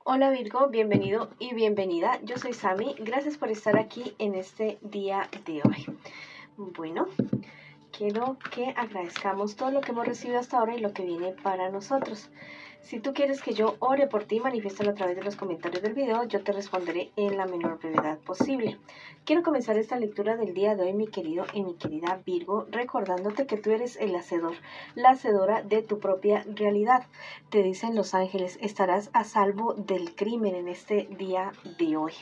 Hola Virgo, bienvenido y bienvenida. Yo soy Sami. Gracias por estar aquí en este día de hoy. Bueno, quiero que agradezcamos todo lo que hemos recibido hasta ahora y lo que viene para nosotros. Si tú quieres que yo ore por ti, manifiéstalo a través de los comentarios del video. Yo te responderé en la menor brevedad posible. Quiero comenzar esta lectura del día de hoy, mi querido y mi querida Virgo, recordándote que tú eres el hacedor, la hacedora de tu propia realidad. Te dicen los ángeles, estarás a salvo del crimen en este día de hoy.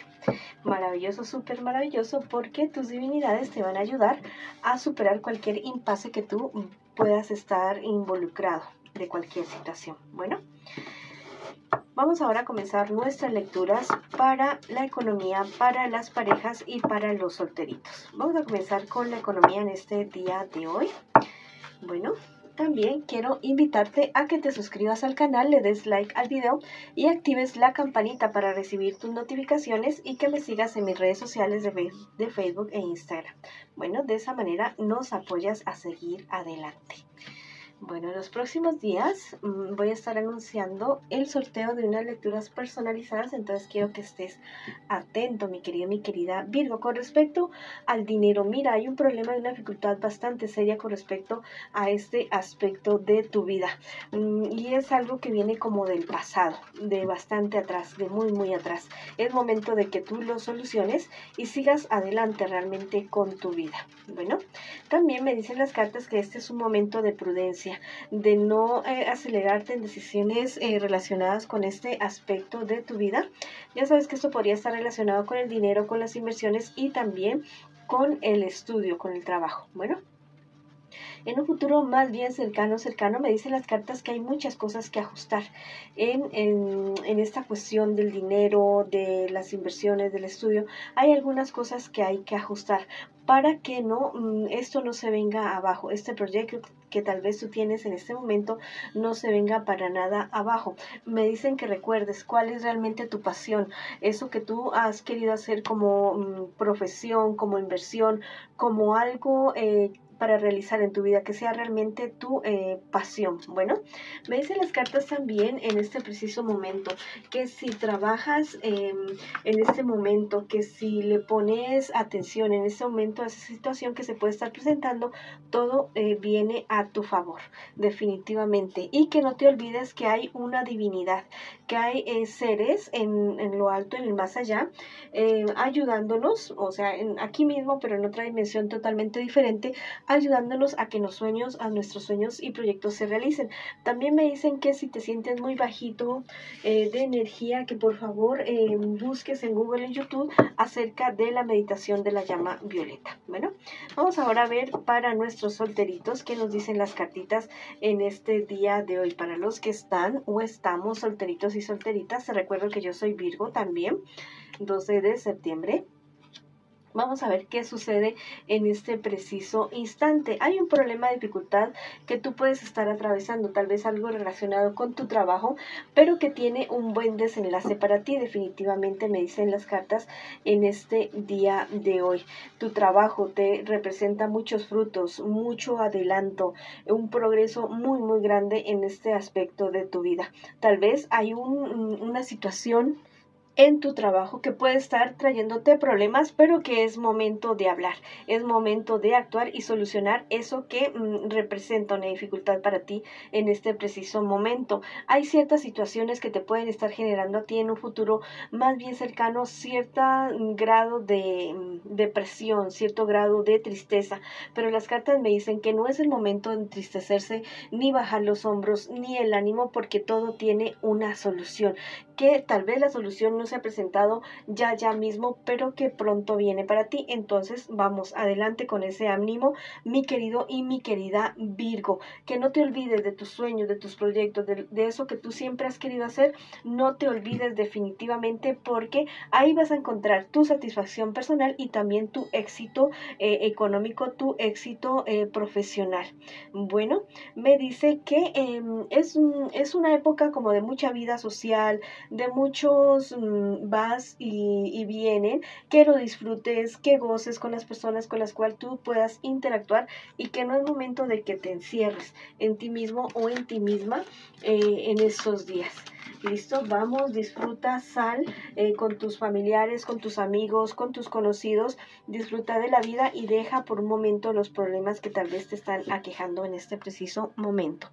Maravilloso, súper maravilloso, porque tus divinidades te van a ayudar a superar cualquier impasse que tú puedas estar involucrado de cualquier situación. Bueno, vamos ahora a comenzar nuestras lecturas para la economía, para las parejas y para los solteritos. Vamos a comenzar con la economía en este día de hoy. Bueno, también quiero invitarte a que te suscribas al canal, le des like al video y actives la campanita para recibir tus notificaciones y que me sigas en mis redes sociales de Facebook e Instagram. Bueno, de esa manera nos apoyas a seguir adelante. Bueno, en los próximos días voy a estar anunciando el sorteo de unas lecturas personalizadas, entonces quiero que estés atento, mi querido, mi querida Virgo. Con respecto al dinero, mira, hay un problema y una dificultad bastante seria con respecto a este aspecto de tu vida. Y es algo que viene como del pasado, de bastante atrás, de muy, muy atrás. Es momento de que tú lo soluciones y sigas adelante realmente con tu vida. Bueno, también me dicen las cartas que este es un momento de prudencia, de no acelerarte en decisiones relacionadas con este aspecto de tu vida. Ya sabes que esto podría estar relacionado con el dinero, con las inversiones y también con el estudio, con el trabajo. Bueno, en un futuro más bien cercano, me dicen las cartas que hay muchas cosas que ajustar en esta cuestión del dinero, de las inversiones, del estudio. Hay algunas cosas que hay que ajustar para que esto no se venga abajo. Este proyecto que tal vez tú tienes en este momento no se venga para nada abajo. Me dicen que recuerdes cuál es realmente tu pasión, eso que tú has querido hacer como profesión, como inversión, como algo para realizar en tu vida, que sea realmente tu pasión. Bueno, me dicen las cartas también en este preciso momento que si trabajas en este momento, que si le pones atención en este momento a esa situación que se puede estar presentando, todo viene a tu favor, definitivamente. Y que no te olvides que hay una divinidad, que hay seres en lo alto, en el más allá, ayudándonos, o sea, aquí mismo, pero en otra dimensión totalmente diferente, ayudándonos a que a nuestros sueños y proyectos se realicen. También me dicen que si te sientes muy bajito de energía, que por favor busques en Google, en YouTube, acerca de la meditación de la llama violeta. Bueno, vamos ahora a ver para nuestros solteritos qué nos dicen las cartitas en este día de hoy. Para los que están o estamos solteritos y solteritas, te recuerdo que yo soy Virgo también, 12 de septiembre. Vamos a ver qué sucede en este preciso instante. Hay un problema de dificultad que tú puedes estar atravesando, tal vez algo relacionado con tu trabajo, pero que tiene un buen desenlace para ti. Definitivamente me dicen las cartas en este día de hoy. Tu trabajo te representa muchos frutos, mucho adelanto, un progreso muy, muy grande en este aspecto de tu vida. Tal vez hay una situación en tu trabajo que puede estar trayéndote problemas, pero que es momento de hablar, es momento de actuar y solucionar eso que representa una dificultad para ti en este preciso momento. Hay ciertas situaciones que te pueden estar generando a ti en un futuro más bien cercano cierto grado de depresión, cierto grado de tristeza, pero las cartas me dicen que no es el momento de entristecerse, ni bajar los hombros, ni el ánimo, porque todo tiene una solución, que tal vez la solución no se ha presentado ya mismo, pero que pronto viene para ti. Entonces vamos adelante con ese ánimo, mi querido y mi querida Virgo. Que no te olvides de tus sueños, de tus proyectos, de eso que tú siempre has querido hacer. No te olvides definitivamente, porque ahí vas a encontrar tu satisfacción personal y también tu éxito económico, tu éxito profesional. Bueno, me dice que es una época como de mucha vida social, de muchos vas y vienen, que lo disfrutes, que goces con las personas con las cuales tú puedas interactuar y que no es momento de que te encierres en ti mismo o en ti misma en estos días. Listo, vamos, disfruta, sal con tus familiares, con tus amigos, con tus conocidos, disfruta de la vida y deja por un momento los problemas que tal vez te están aquejando en este preciso momento.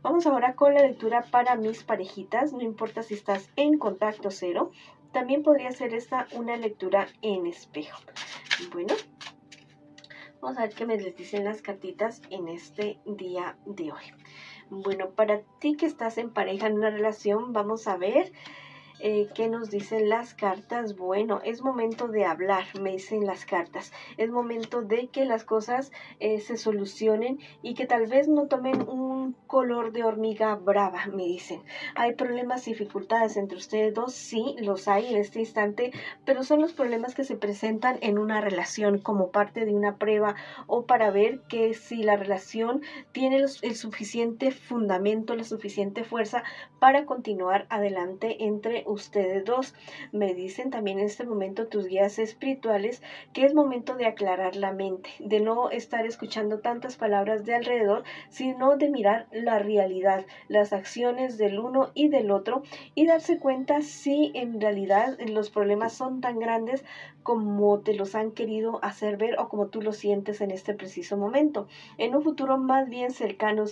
Vamos ahora con la lectura para mis parejitas, no importa si estás en contacto cero, también podría ser esta una lectura en espejo. Bueno, vamos a ver qué me les dicen las cartitas en este día de hoy. Bueno, para ti que estás en pareja, en una relación, vamos a ver ¿qué nos dicen las cartas? Bueno, es momento de hablar, me dicen las cartas. Es momento de que las cosas se solucionen y que tal vez no tomen un color de hormiga brava, me dicen. Hay problemas y dificultades entre ustedes dos, sí, los hay en este instante, pero son los problemas que se presentan en una relación como parte de una prueba o para ver que si la relación tiene el suficiente fundamento, la suficiente fuerza para continuar adelante entre ustedes dos. Me dicen también en este momento tus guías espirituales que es momento de aclarar la mente, de no estar escuchando tantas palabras de alrededor, sino de mirar la realidad, las acciones del uno y del otro y darse cuenta si en realidad los problemas son tan grandes como te los han querido hacer ver o como tú lo sientes en este preciso momento. En un futuro más bien cercano,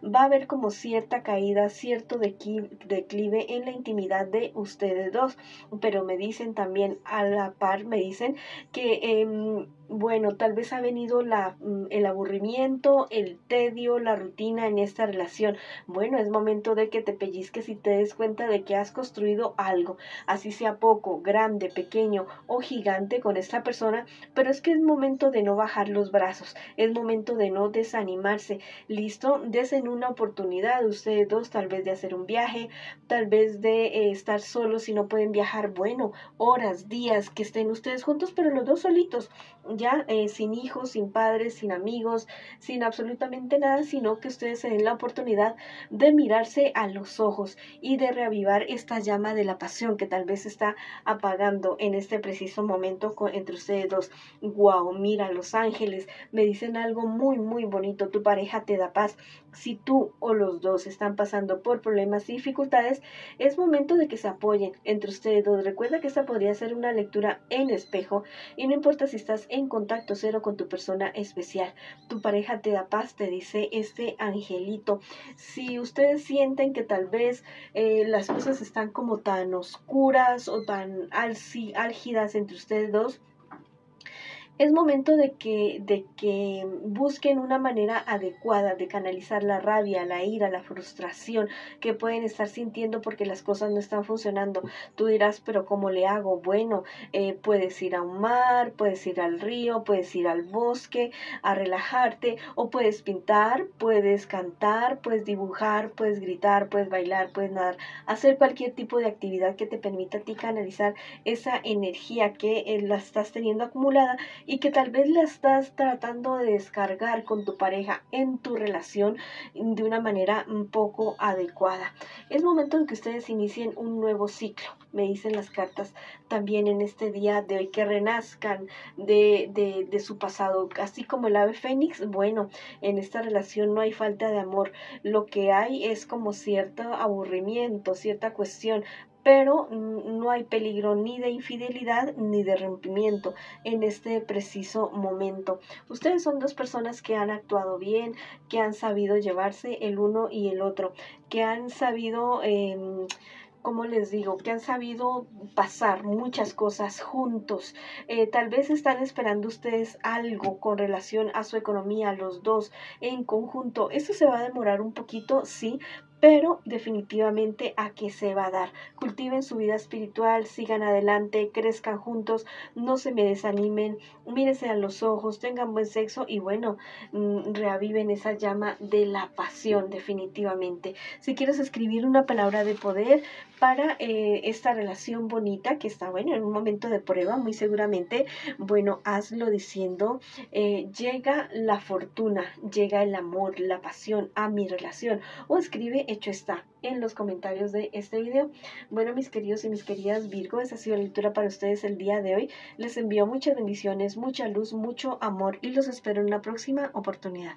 va a haber como cierta caída, cierto declive en la intimidad de ustedes dos, pero me dicen también a la par, me dicen que bueno, tal vez ha venido el aburrimiento, el tedio, la rutina en esta relación. Bueno, es momento de que te pellizques y te des cuenta de que has construido algo, así sea poco, grande, pequeño o gigante con esta persona, pero es que es momento de no bajar los brazos, es momento de no desanimarse. Listo, desen una oportunidad ustedes dos, tal vez de hacer un viaje, tal vez de estar solos si no pueden viajar, bueno, horas, días que estén ustedes juntos, pero los dos solitos, ya sin hijos, sin padres, sin amigos, sin absolutamente nada, sino que ustedes se den la oportunidad de mirarse a los ojos y de reavivar esta llama de la pasión que tal vez está apagando en este preciso momento entre ustedes dos. Wow, mira, los ángeles me dicen algo muy, muy bonito. Tu pareja te da paz. Si tú o los dos están pasando por problemas y dificultades, es momento de que se apoyen entre ustedes dos. Recuerda que esta podría ser una lectura en espejo y no importa si estás en contacto cero con tu persona especial. Tu pareja te da paz, te dice este angelito. Si ustedes sienten que tal vez las cosas están como tan oscuras o tan álgidas entre ustedes dos, es momento de que busquen una manera adecuada de canalizar la rabia, la ira, la frustración que pueden estar sintiendo porque las cosas no están funcionando. Tú dirás, pero ¿cómo le hago? Bueno, puedes ir a un mar, puedes ir al río, puedes ir al bosque a relajarte, o puedes pintar, puedes cantar, puedes dibujar, puedes gritar, puedes bailar, puedes nadar, hacer cualquier tipo de actividad que te permita a ti canalizar esa energía que la estás teniendo acumulada y que tal vez la estás tratando de descargar con tu pareja en tu relación de una manera un poco adecuada. Es momento de que ustedes inicien un nuevo ciclo, me dicen las cartas también en este día de hoy, que renazcan de su pasado, así como el ave fénix. Bueno, en esta relación no hay falta de amor, lo que hay es como cierto aburrimiento, cierta cuestión, pero no hay peligro ni de infidelidad ni de rompimiento en este preciso momento. Ustedes son dos personas que han actuado bien, que han sabido llevarse el uno y el otro, que han sabido como les digo, que han sabido pasar muchas cosas juntos. Tal vez están esperando ustedes algo con relación a su economía, los dos en conjunto. Esto se va a demorar un poquito, sí, pero definitivamente a que se va a dar. Cultiven su vida espiritual, sigan adelante, crezcan juntos, no se me desanimen, mírense a los ojos, tengan buen sexo y bueno, reaviven esa llama de la pasión definitivamente. Si quieres escribir una palabra de poder para esta relación bonita que está, bueno, en un momento de prueba, muy seguramente, bueno, hazlo diciendo, llega la fortuna, llega el amor, la pasión a mi relación, o escribe hecho está en los comentarios de este video. Bueno, mis queridos y mis queridas Virgo, esa ha sido la lectura para ustedes el día de hoy. Les envío muchas bendiciones, mucha luz, mucho amor y los espero en una próxima oportunidad.